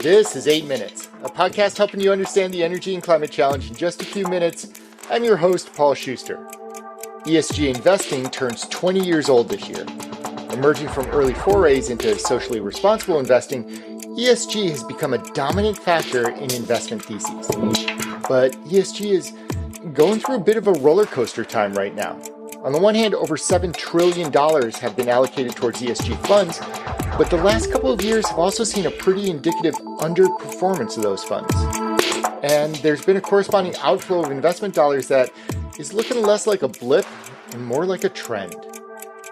This is 8 Minutes, a podcast helping you understand the energy and climate challenge in just a few minutes. I'm your host, Paul Schuster. ESG investing turns 20 years old this year. Emerging from early forays into socially responsible investing, ESG has become a dominant factor in investment theses. But ESG is going through a bit of a roller coaster time right now. On the one hand, over $7 trillion have been allocated towards ESG funds, but the last couple of years have also seen a pretty indicative underperformance of those funds. And there's been a corresponding outflow of investment dollars that is looking less like a blip and more like a trend.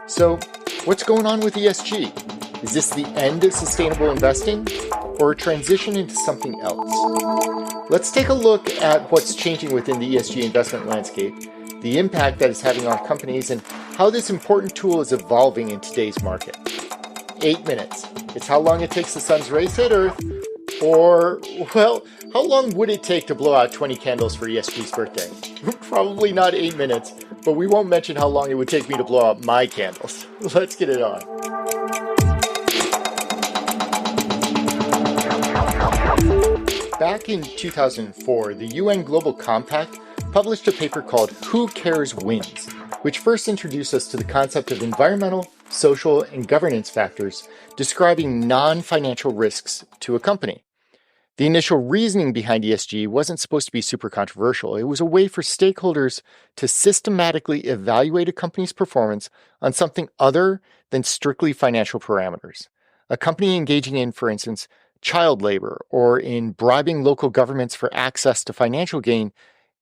So, what's going on with ESG? Is this the end of sustainable investing or a transition into something else? Let's take a look at what's changing within the ESG investment landscape, the impact that it's having on companies, and how this important tool is evolving in today's market. 8 minutes. It's how long it takes the sun's rays to hit Earth, or, well, how long would it take to blow out 20 candles for ESG's birthday? Probably not 8 minutes, but we won't mention how long it would take me to blow out my candles. Let's get it on. Back in 2004, the UN Global Compact published a paper called Who Cares Wins, which first introduced us to the concept of environmental, social, and governance factors describing non-financial risks to a company. The initial reasoning behind ESG wasn't supposed to be super controversial. It was a way for stakeholders to systematically evaluate a company's performance on something other than strictly financial parameters. A company engaging in, for instance, child labor or in bribing local governments for access to financial gain,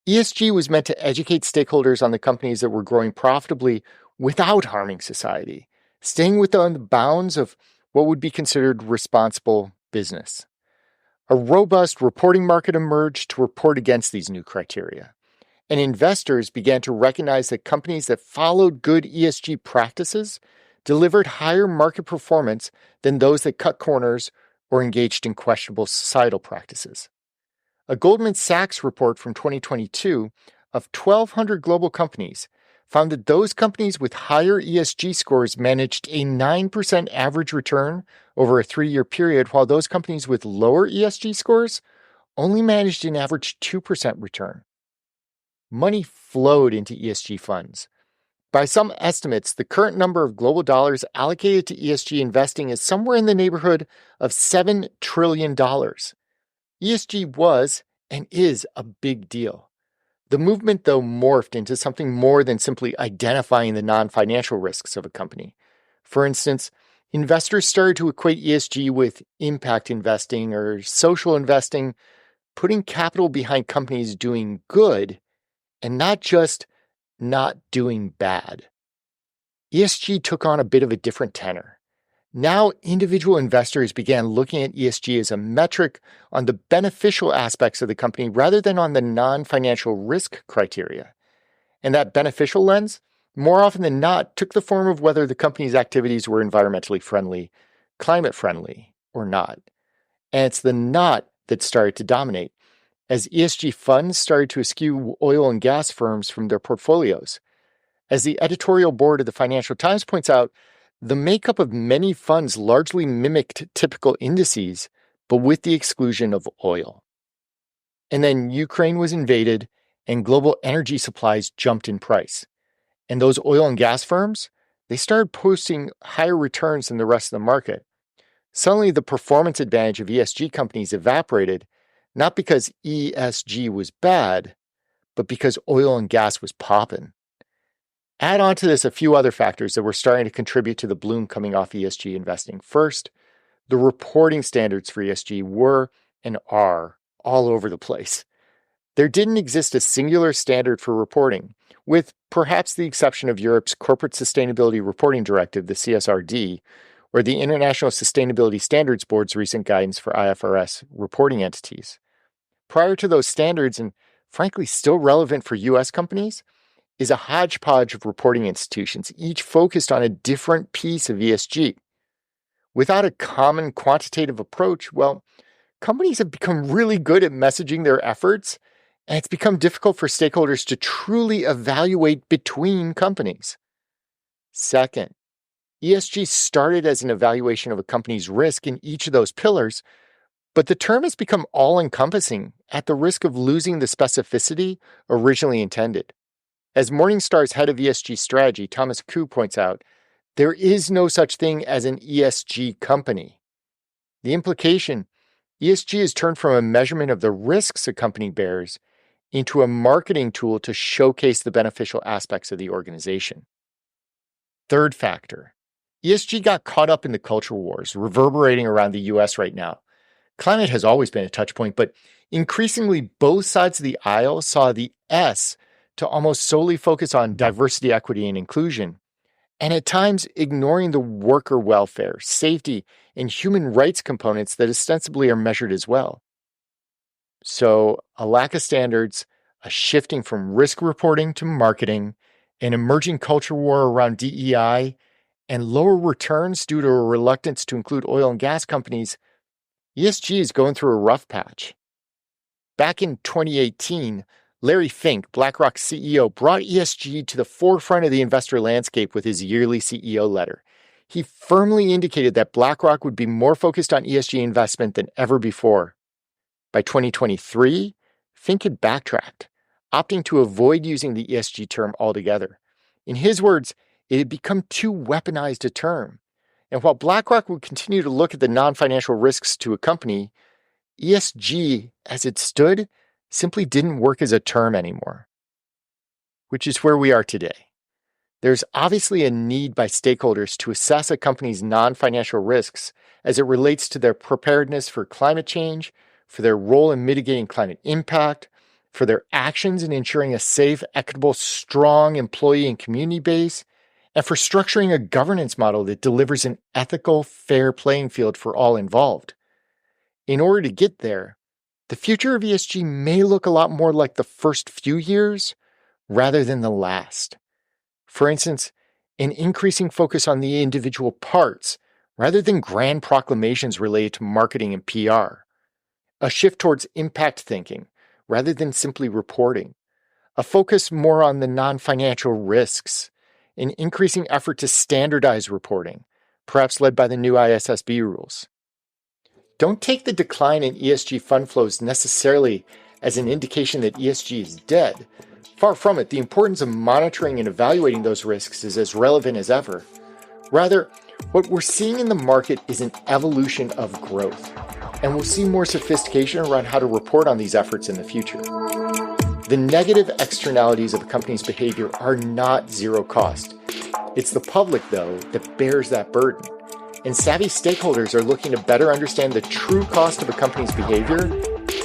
ESG was meant to educate stakeholders on the companies that were growing profitably without harming society, staying within the bounds of what would be considered responsible business. A robust reporting market emerged to report against these new criteria, and investors began to recognize that companies that followed good ESG practices delivered higher market performance than those that cut corners or engaged in questionable societal practices. A Goldman Sachs report from 2022 of 1,200 global companies found that those companies with higher ESG scores managed a 9% average return over a 3-year period, while those companies with lower ESG scores only managed an average 2% return. Money flowed into ESG funds. By some estimates, the current number of global dollars allocated to ESG investing is somewhere in the neighborhood of $7 trillion. ESG was and is a big deal. The movement, though, morphed into something more than simply identifying the non-financial risks of a company. For instance, investors started to equate ESG with impact investing or social investing, putting capital behind companies doing good and not just not doing bad. ESG took on a bit of a different tenor. Now, individual investors began looking at ESG as a metric on the beneficial aspects of the company rather than on the non-financial risk criteria. And that beneficial lens, more often than not, took the form of whether the company's activities were environmentally friendly, climate friendly, or not. And it's the not that started to dominate, as ESG funds started to eschew oil and gas firms from their portfolios. As the editorial board of the Financial Times points out, the makeup of many funds largely mimicked typical indices, but with the exclusion of oil. And then Ukraine was invaded, and global energy supplies jumped in price. And those oil and gas firms, they started posting higher returns than the rest of the market. Suddenly, the performance advantage of ESG companies evaporated, not because ESG was bad, but because oil and gas was popping. Add on to this a few other factors that were starting to contribute to the bloom coming off ESG investing. First, the reporting standards for ESG were and are all over the place. There didn't exist a singular standard for reporting, with perhaps the exception of Europe's Corporate Sustainability Reporting Directive, the CSRD, or the International Sustainability Standards Board's recent guidance for IFRS reporting entities. Prior to those standards, and frankly still relevant for U.S. companies, is a hodgepodge of reporting institutions, each focused on a different piece of ESG. Without a common quantitative approach, well, companies have become really good at messaging their efforts, and it's become difficult for stakeholders to truly evaluate between companies. Second, ESG started as an evaluation of a company's risk in each of those pillars, But the term has become all-encompassing at the risk of losing the specificity originally intended. As Morningstar's head of ESG strategy, Thomas Koo, points out, there is no such thing as an ESG company. The implication, ESG is turned from a measurement of the risks a company bears into a marketing tool to showcase the beneficial aspects of the organization. Third factor, ESG got caught up in the culture wars reverberating around the US right now. Climate has always been a touch point, but increasingly both sides of the aisle saw the S to almost solely focus on diversity, equity, and inclusion, and at times ignoring the worker welfare, safety, and human rights components that ostensibly are measured as well. So, a lack of standards, a shifting from risk reporting to marketing, an emerging culture war around DEI, and lower returns due to a reluctance to include oil and gas companies, ESG is going through a rough patch. Back in 2018, Larry Fink, BlackRock's CEO, brought ESG to the forefront of the investor landscape with his yearly CEO letter. He firmly indicated that BlackRock would be more focused on ESG investment than ever before. By 2023, Fink had backtracked, opting to avoid using the ESG term altogether. In his words, it had become too weaponized a term. And while BlackRock would continue to look at the non-financial risks to a company, ESG, as it stood, simply didn't work as a term anymore. Which is where we are today. There's obviously a need by stakeholders to assess a company's non-financial risks as it relates to their preparedness for climate change, for their role in mitigating climate impact, for their actions in ensuring a safe, equitable, strong employee and community base, and for structuring a governance model that delivers an ethical, fair playing field for all involved. In order to get there, the future of ESG may look a lot more like the first few years rather than the last. For instance, an increasing focus on the individual parts rather than grand proclamations related to marketing and PR. A shift towards impact thinking rather than simply reporting. A focus more on the non-financial risks. An increasing effort to standardize reporting, perhaps led by the new ISSB rules. Don't take the decline in ESG fund flows necessarily as an indication that ESG is dead. Far from it, the importance of monitoring and evaluating those risks is as relevant as ever. Rather, what we're seeing in the market is an evolution of growth, and we'll see more sophistication around how to report on these efforts in the future. The negative externalities of a company's behavior are not zero cost. It's the public, though, that bears that burden. And savvy stakeholders are looking to better understand the true cost of a company's behavior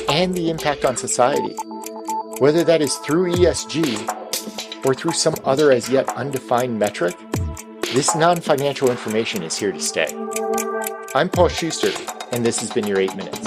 and the impact on society. Whether that is through ESG or through some other as yet undefined metric, this non-financial information is here to stay. I'm Paul Schuster, and this has been your 8 Minutes.